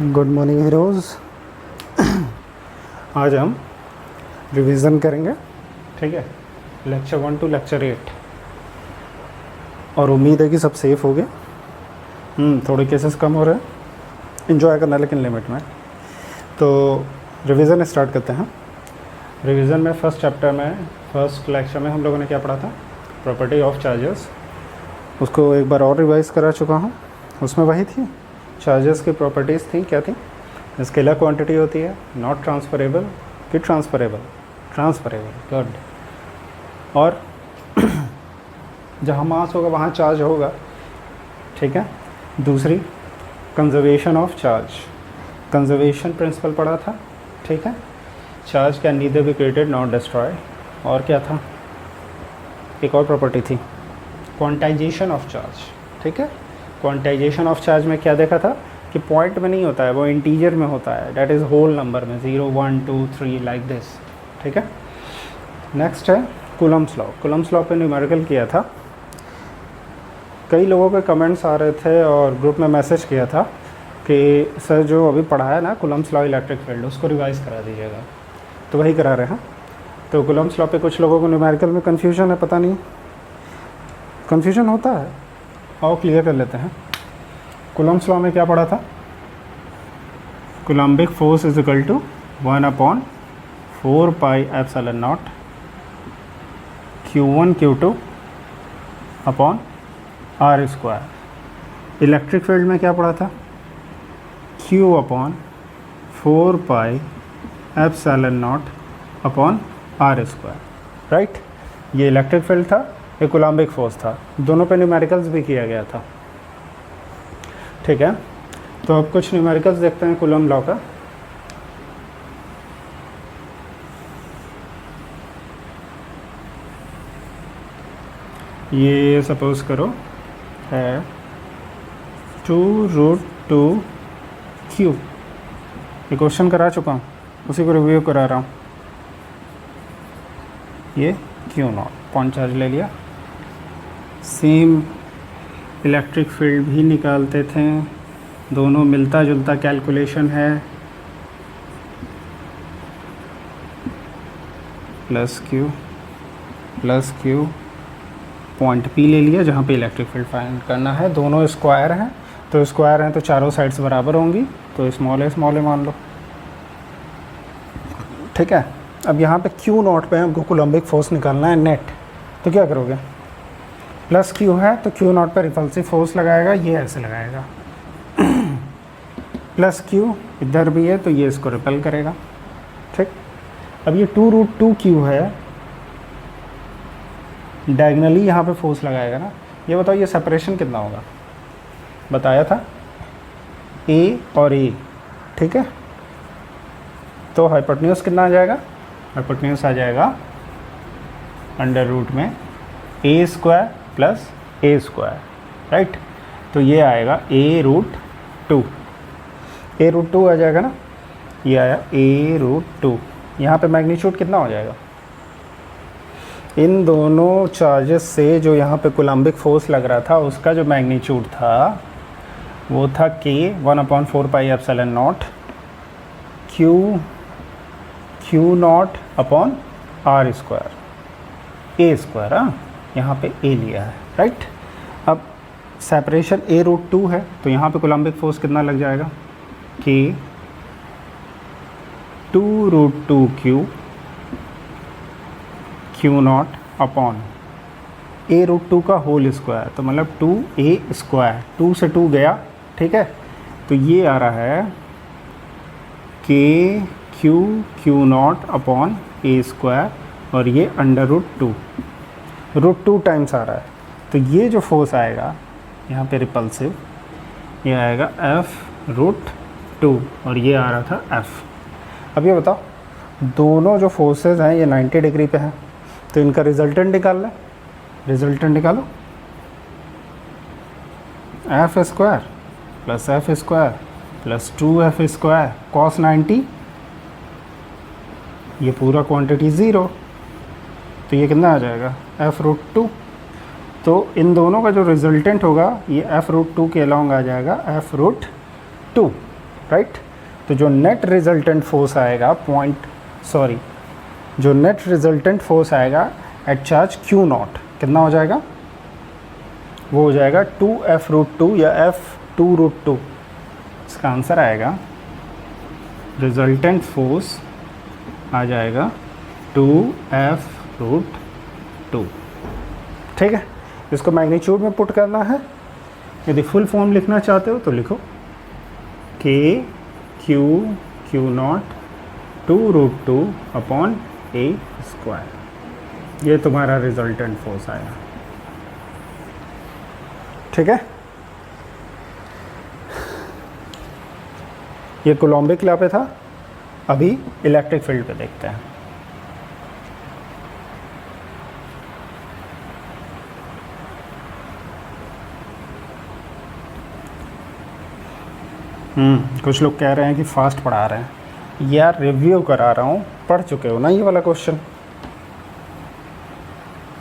Good morning heroes. आज हम revision करेंगे, ठीक है, लेक्चर 1 टू लेक्चर 8। और उम्मीद है कि सब सेफ़ हो गए। थोड़े केसेस कम हो रहे हैं, इन्जॉय करना लेकिन लिमिट में। तो रिवीजन स्टार्ट करते हैं। रिवीजन में फर्स्ट चैप्टर में फर्स्ट लेक्चर में हम लोगों ने क्या पढ़ा था? Property of charges. उसको एक बार और रिवाइज़ करा चुका हूँ। उसमें वही थी, चार्जेस की प्रॉपर्टीज़ थी। क्या थी? स्केलर क्वांटिटी होती है, नॉट ट्रांसफरेबल कि ट्रांसफरेबल, गुड। और जहाँ मास होगा वहाँ चार्ज होगा, ठीक है। दूसरी, conservation of charge, conservation principle पढ़ा था, ठीक है। Charge can neither be created not destroy. और क्या था? एक और प्रॉपर्टी थी, क्वांटाइजेशन ऑफ चार्ज, ठीक है। क्वांटाइजेशन ऑफ चार्ज में क्या देखा था कि पॉइंट में नहीं होता है, वो इंटीजर में होता है, डैट इज़ होल नंबर में, 0 1 2 3 लाइक दिस, ठीक है। नेक्स्ट है कूलम्ब्स लॉ। कूलम्ब्स लॉ पे न्यूमेरिकल किया था। कई लोगों के कमेंट्स आ रहे थे और ग्रुप में मैसेज किया था कि सर जो अभी पढ़ा है ना कूलम्ब्स लॉ इलेक्ट्रिक फील्ड, उसको रिवाइज़ करा दीजिएगा। तो वही करा रहे हैं। तो कूलम्ब्स लॉ पे कुछ लोगों को न्यूमेरिकल में कन्फ्यूजन है, पता नहीं कन्फ्यूजन होता है, और क्लियर कर लेते हैं। कूलम्ब्स लॉ में क्या पढ़ा था? Coulombic force is equal to 1/4 pi epsilon naught Q1 Q2 upon R square. Electric field में क्या पढ़ा था? Q/4 pi epsilon naught upon R square, right. ये इलेक्ट्रिक फील्ड था, ये कूलम्बिक फोर्स था। दोनों पे न्यूमेरिकल्स भी किया गया था, ठीक है। तो अब कुछ न्यूमेरिकल्स देखते हैं कूलम्ब लॉ का। ये सपोज करो है 2√2Q। ये क्वेश्चन करा चुका हूँ, उसी को रिव्यू करा रहा हूँ। ये Q0 पॉइंट चार्ज ले लिया। सेम इलेक्ट्रिक फील्ड भी निकालते थे, दोनों मिलता जुलता कैलकुलेशन है। प्लस क्यू पॉइंट P ले लिया जहाँ पे इलेक्ट्रिक फील्ड फाइंड करना है। दोनों स्क्वायर हैं, तो स्क्वायर हैं तो चारों साइड्स बराबर होंगी, तो स्मॉल है मान लो, ठीक है। अब यहाँ पे Q0 पे हमको कूलम्बिक फोर्स निकालना है नेट। तो क्या करोगे? प्लस Q है तो Q0 पर रिपल्सिव फोर्स लगाएगा, ये ऐसे लगाएगा। प्लस Q इधर भी है तो ये इसको रिपेल करेगा, ठीक। अब ये 2√2Q है, डायगनली यहाँ पे फोर्स लगाएगा ना। ये बताओ ये सेपरेशन कितना होगा? बताया था A और A, ठीक है। तो हाइपोटेन्यूज कितना आ जाएगा? हाइपोटेन्यूज आ जाएगा अंडर रूट में A square plus A square, right. तो ये आएगा A√2 आ जाएगा ना। ये आया A√2। यहाँ पे मैग्नीट्यूड कितना हो जाएगा? इन दोनों चार्जेस से जो यहाँ पे कूलम्बिक फोर्स लग रहा था उसका जो मैग्नीट्यूड था वो था K 1/4 pi epsilon not Q0 upon R square, A square. हाँ, यहाँ पे A लिया है, राइट। अब सेपरेशन A√2 है तो यहाँ पे कूलम्बिक फोर्स कितना लग जाएगा? K 2√2Q Q0 upon A√2 का होल स्क्वायर, तो मतलब 2A स्क्वायर, 2 से 2 गया, ठीक है। तो ये आ रहा है K Q0 upon A square, और ये √2 टाइम्स आ रहा है। तो ये जो फोर्स आएगा यहाँ पे रिपल्सिव, ये आएगा F√2, और ये आ रहा था F। अब ये बताओ, दोनों जो फोर्सेस हैं ये 90 डिग्री पे हैं, तो इनका रिजल्टेंट निकालना है। रिजल्टेंट निकालो, F square plus F square plus 2F square cos 90, ये पूरा क्वांटिटी 0, तो ये कितना आ जाएगा? F√2। तो इन दोनों का जो रिजल्टेंट होगा ये F√2 के अलॉन्ग आ जाएगा F√2, राइट। तो जो नेट रिजल्टेंट फोर्स आएगा जो नेट रिजल्टेंट फोर्स आएगा एट चार्ज Q नॉट कितना हो जाएगा, वो हो जाएगा 2F√2 या F2√2। इसका आंसर आएगा, रिजल्टेंट फोर्स आ जाएगा 2F√2। ठीक है, इसको मैग्नीट्यूड में पुट करना है। यदि फुल फॉर्म लिखना चाहते हो तो लिखो Q नॉट 2√2/a²। ये तुम्हारा रिजल्टेंट फोर्स आया। ठीक है, ये कोलम्बिक लॉ पे था। अभी इलेक्ट्रिक फील्ड पे देखते हैं। कुछ लोग कह रहे हैं कि फास्ट पढ़ा रहे हैं। यार रिव्यू करा रहा हूँ, पढ़ चुके हो ना ये वाला क्वेश्चन,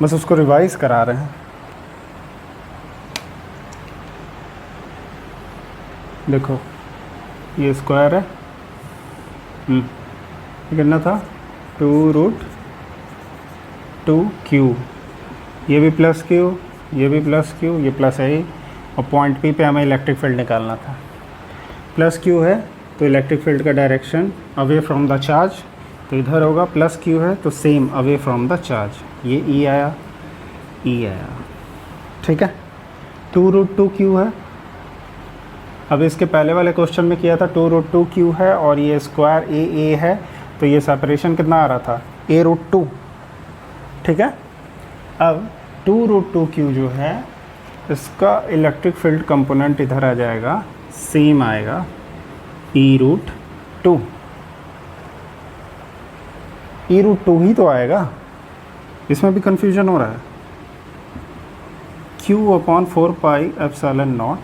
बस उसको रिवाइज करा रहे हैं। देखो ये स्क्वायर है, ये कितना था 2√2Q, ये भी प्लस Q, ये भी प्लस Q, ये प्लस है, और पॉइंट P पे हमें इलेक्ट्रिक फील्ड निकालना था। प्लस Q है तो इलेक्ट्रिक फील्ड का direction away from the charge, तो इधर होगा। प्लस Q है तो same away from the charge, ये E आया, E आया। ठीक है, 2√2Q है। अब इसके पहले वाले क्वेश्चन में किया था 2√2Q है और ये स्क्वायर A है, तो ये सेपरेशन कितना आ रहा था A√2। ठीक है, अब 2√2Q जो है इसका इलेक्ट्रिक फील्ड कंपोनेंट इधर आ जाएगा, सेम आएगा E√2। E√2 ही तो आएगा, इसमें भी कंफ्यूजन हो रहा है। Q/4πε0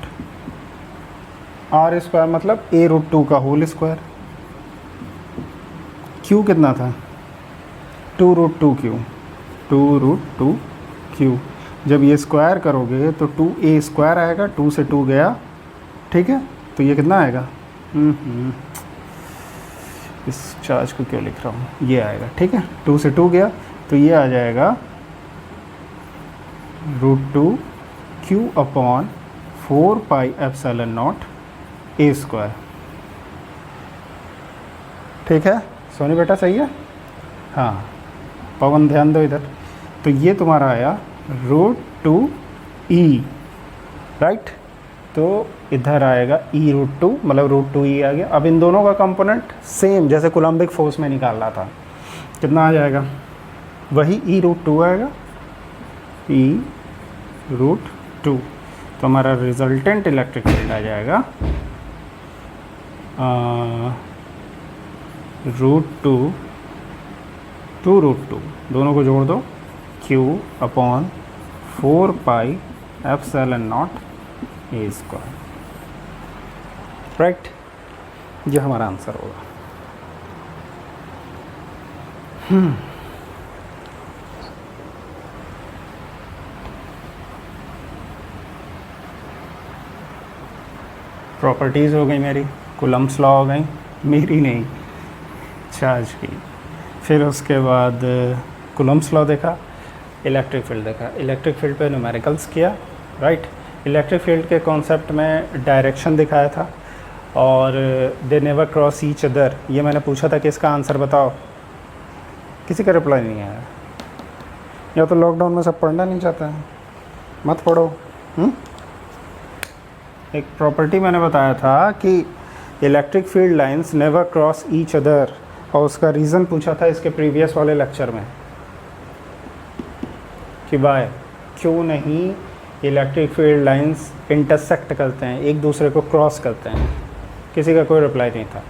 R² मतलब A√2 का होल स्क्वायर। Q कितना था 2√2Q। जब ये स्क्वायर करोगे तो 2a² आएगा, 2 से 2 गया। ठीक है, तो ये कितना आएगा, इस चार्ज को क्यों लिख रहा हूँ, ये आएगा। ठीक है, 2 से 2 गया तो ये आ जाएगा √2Q/4πε0 A²। ठीक है सोनी बेटा, सही है। हाँ पवन ध्यान दो इधर। तो ये तुम्हारा आया √2E, राइट। तो इधर आएगा E√2 मतलब √2E आ गया। अब इन दोनों का कंपोनेंट सेम जैसे कोलम्बिक फोर्स में निकालना था, कितना आ जाएगा, वही E√2 आएगा, E√2। तो हमारा रिजल्टेंट इलेक्ट्रिक फील्ड आ जाएगा √2 दोनों को जोड़ दो, Q/4πε0 A²। राइट, ये हमारा आंसर होगा। प्रॉपर्टीज़ हो गई मेरी, कूलम्ब्स लॉ हो गई, मेरी नहीं चार्ज की। फिर उसके बाद कूलम्ब्स लॉ देखा, इलेक्ट्रिक फील्ड देखा। इलेक्ट्रिक फील्ड पे न्यूमेरिकल्स किया, राइट। इलेक्ट्रिक फील्ड के कॉन्सेप्ट में डायरेक्शन दिखाया था और they never cross each other. ये मैंने पूछा था कि इसका आंसर बताओ, किसी का रिप्लाई नहीं आया। या तो लॉकडाउन में सब पढ़ना नहीं चाहता है, मत पढ़ो। एक प्रॉपर्टी मैंने बताया था कि electric field lines never cross each other, और उसका रीज़न पूछा था इसके प्रीवियस वाले लेक्चर में कि वाई, क्यों नहीं इलेक्ट्रिक फील्ड लाइंस इंटरसेक्ट करते हैं, एक दूसरे को क्रॉस करते हैं। किसी का कोई रिप्लाई नहीं था।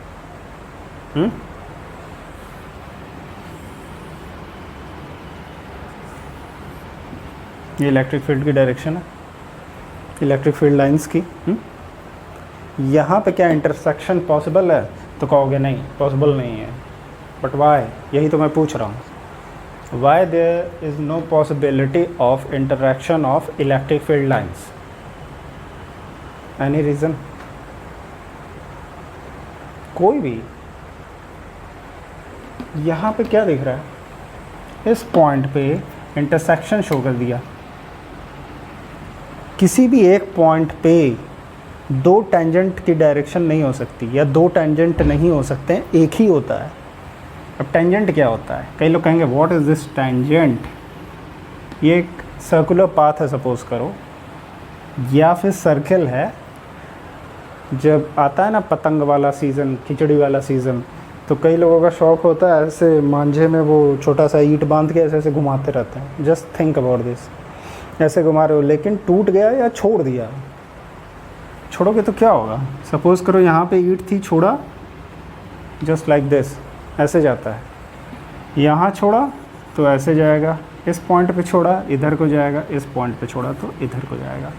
ये इलेक्ट्रिक फील्ड की डायरेक्शन है, इलेक्ट्रिक फील्ड लाइंस की। यहाँ पे क्या इंटरसेक्शन पॉसिबल है, तो कहोगे नहीं पॉसिबल नहीं है। बट वाई, यही तो मैं पूछ रहा हूँ, why there is no possibility of interaction of electric field lines, any reason? कोई भी, यहाँ पे क्या दिख रहा है, इस पॉइंट पे इंटरसेक्शन शो कर दिया। किसी भी एक पॉइंट पे दो टेंजेंट की डायरेक्शन नहीं हो सकती, या दो टेंजेंट नहीं हो सकते हैं, एक ही होता है। अब टेंजेंट क्या होता है? कई लोग कहेंगे व्हाट इज़ दिस टेंजेंट। ये एक सर्कुलर पाथ है सपोज करो, या फिर सर्कल है। जब आता है ना पतंग वाला सीज़न, खिचड़ी वाला सीज़न, तो कई लोगों का शौक़ होता है ऐसे मांझे में वो छोटा सा ईंट बांध के ऐसे ऐसे घुमाते रहते हैं। जस्ट थिंक अबाउट दिस, ऐसे घुमा रहे हो लेकिन टूट गया या छोड़ दिया। छोड़ोगे तो क्या होगा? सपोज़ करो यहाँ पे ईंट थी, छोड़ा, जस्ट लाइक दिस, ऐसे जाता है। यहाँ छोड़ा तो ऐसे जाएगा, इस पॉइंट पे छोड़ा इधर को जाएगा, इस पॉइंट पे छोड़ा तो इधर को जाएगा।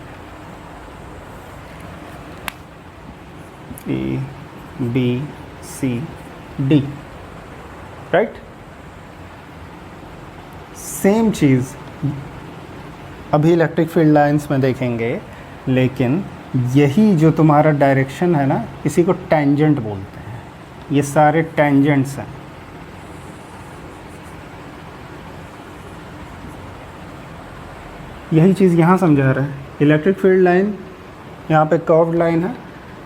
A B C D, right. Same चीज़ अभी इलेक्ट्रिक फील्ड लाइंस में देखेंगे, लेकिन यही जो तुम्हारा डायरेक्शन है ना, इसी को टेंजेंट बोलते हैं। ये सारे टेंजेंट्स हैं। यही चीज़ यहाँ समझा रहा है। इलेक्ट्रिक फील्ड लाइन यहाँ पे कर्व्ड लाइन है,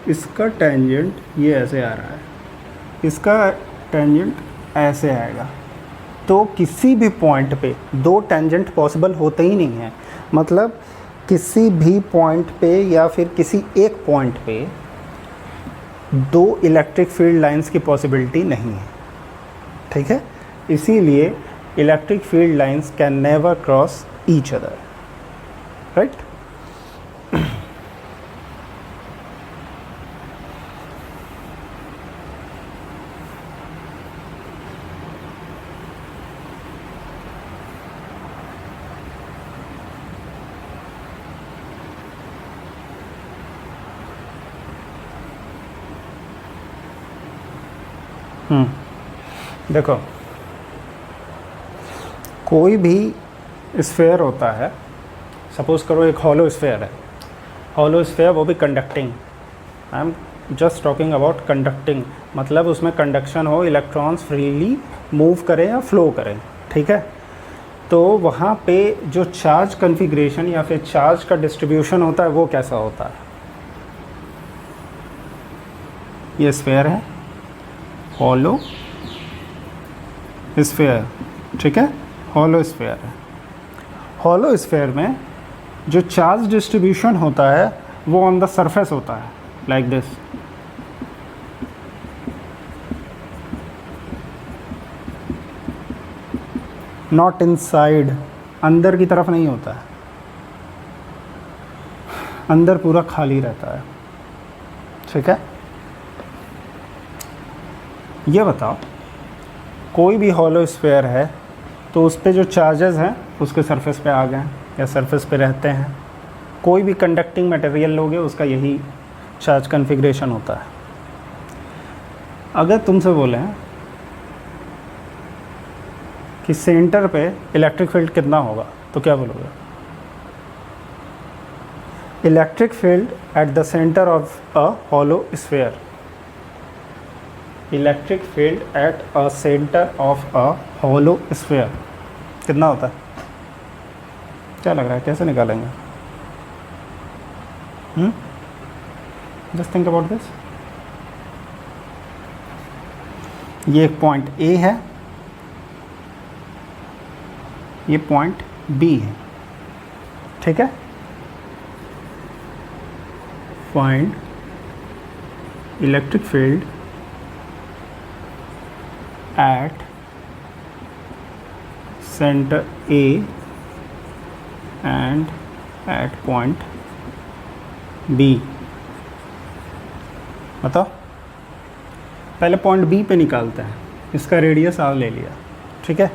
इसका टेंजेंट ये ऐसे आ रहा है, इसका टेंजेंट ऐसे आएगा। तो किसी भी पॉइंट पे दो टेंजेंट पॉसिबल होते ही नहीं है। मतलब किसी भी पॉइंट पे या फिर किसी एक पॉइंट पे दो इलेक्ट्रिक फील्ड लाइंस की पॉसिबिलिटी नहीं है, ठीक है। इसीलिए electric field lines can never cross each other, right. देखो, कोई भी स्फेयर होता है, सपोज़ करो एक हॉलो स्फेयर है, हॉलो स्फेयर, वो भी conducting. I am just talking about conducting, मतलब उसमें कंडक्शन हो, इलेक्ट्रॉन्स फ्रीली मूव करें या फ्लो करें, ठीक है। तो वहाँ पे जो चार्ज कन्फिग्रेशन या फिर चार्ज का डिस्ट्रीब्यूशन होता है वो कैसा होता है? ये स्फेयर है, हॉलो स्फेयर, ठीक है, हॉलो स्फेयर है। हॉलो स्फेयर में जो चार्ज डिस्ट्रीब्यूशन होता है वो ऑन द सरफेस होता है, लाइक दिस। नॉट इनसाइड, अंदर की तरफ नहीं होता है, अंदर पूरा खाली रहता है, ठीक है। ये बताओ, कोई भी हॉलो स्फेयर है तो उस पे जो चार्जेस हैं उसके सरफेस पे आ गए या सरफेस पे रहते हैं। कोई भी कंडक्टिंग मटेरियल लोगे उसका यही चार्ज कन्फिग्रेशन होता है। अगर तुमसे बोलें कि सेंटर पे इलेक्ट्रिक फील्ड कितना होगा तो क्या बोलोगे? Electric field at the centre of a hollow sphere, electric field at a centre of a hollow sphere कितना होता है? क्या लग रहा है, कैसे निकालेंगे? Just think about this. ये एक पॉइंट ए है, ये पॉइंट बी है, ठीक है। Find electric field at center A and at point B। बताओ, पहले पॉइंट बी पे निकालते हैं, इसका रेडियस आर ले लिया, ठीक है।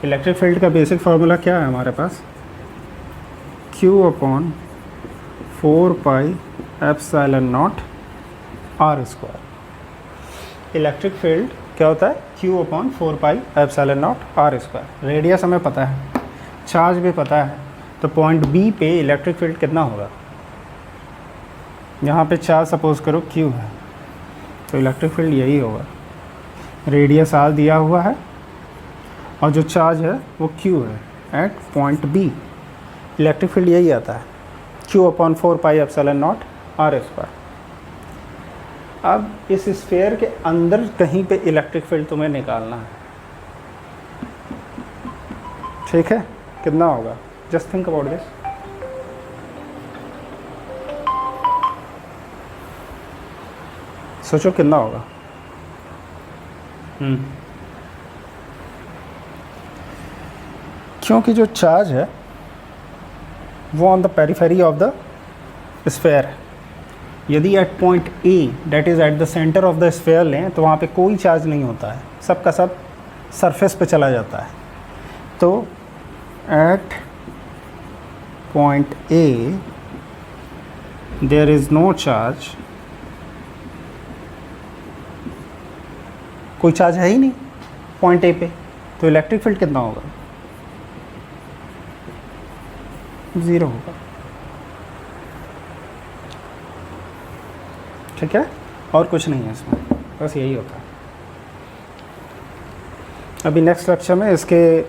इलेक्ट्रिक फील्ड का बेसिक फार्मूला क्या है हमारे पास? Q/4πε0 r²। इलेक्ट्रिक फील्ड क्या होता है? Q/4πε0 r²। रेडियस हमें पता है, चार्ज भी पता है, तो पॉइंट बी पे इलेक्ट्रिक फील्ड कितना होगा? यहाँ पे चार्ज सपोज करो Q है, तो इलेक्ट्रिक फील्ड यही होगा, रेडियस आर दिया हुआ है और जो चार्ज है वो Q है at point B। Electric field यही आता है, Q/4πε0 r²। अब इस स्फीयर के अंदर कहीं पे इलेक्ट्रिक फील्ड तुम्हें निकालना है, ठीक है? कितना होगा? Just think about this. सोचो कितना होगा। क्योंकि जो चार्ज है वो on the periphery of the sphere है। यदि at point A that is at the centre of the sphere लें तो वहाँ पे कोई चार्ज नहीं होता है, सब का सब सरफेस पे चला जाता है। तो at point A there is no charge, कोई चार्ज है ही नहीं पॉइंट ए पे, तो इलेक्ट्रिक फील्ड कितना होगा? 0 होगा, ठीक है? और कुछ नहीं है इसमें, बस यही होता है। अभी नेक्स्ट लेक्चर में इसके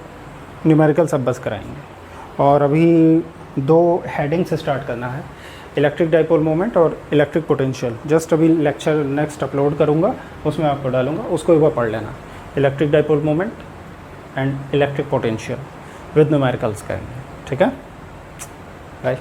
न्यूमेरिकल सब बस कराएंगे। और अभी 2 हेडिंग्स स्टार्ट करना है, इलेक्ट्रिक डाइपोल मोमेंट और इलेक्ट्रिक पोटेंशियल। जस्ट अभी लेक्चर नेक्स्ट अपलोड करूँगा, उसमें आपको डालूँगा, उसको एक बार पढ़ लेना। Electric dipole moment and electric potential with numericals करेंगे, ठीक है? बाय।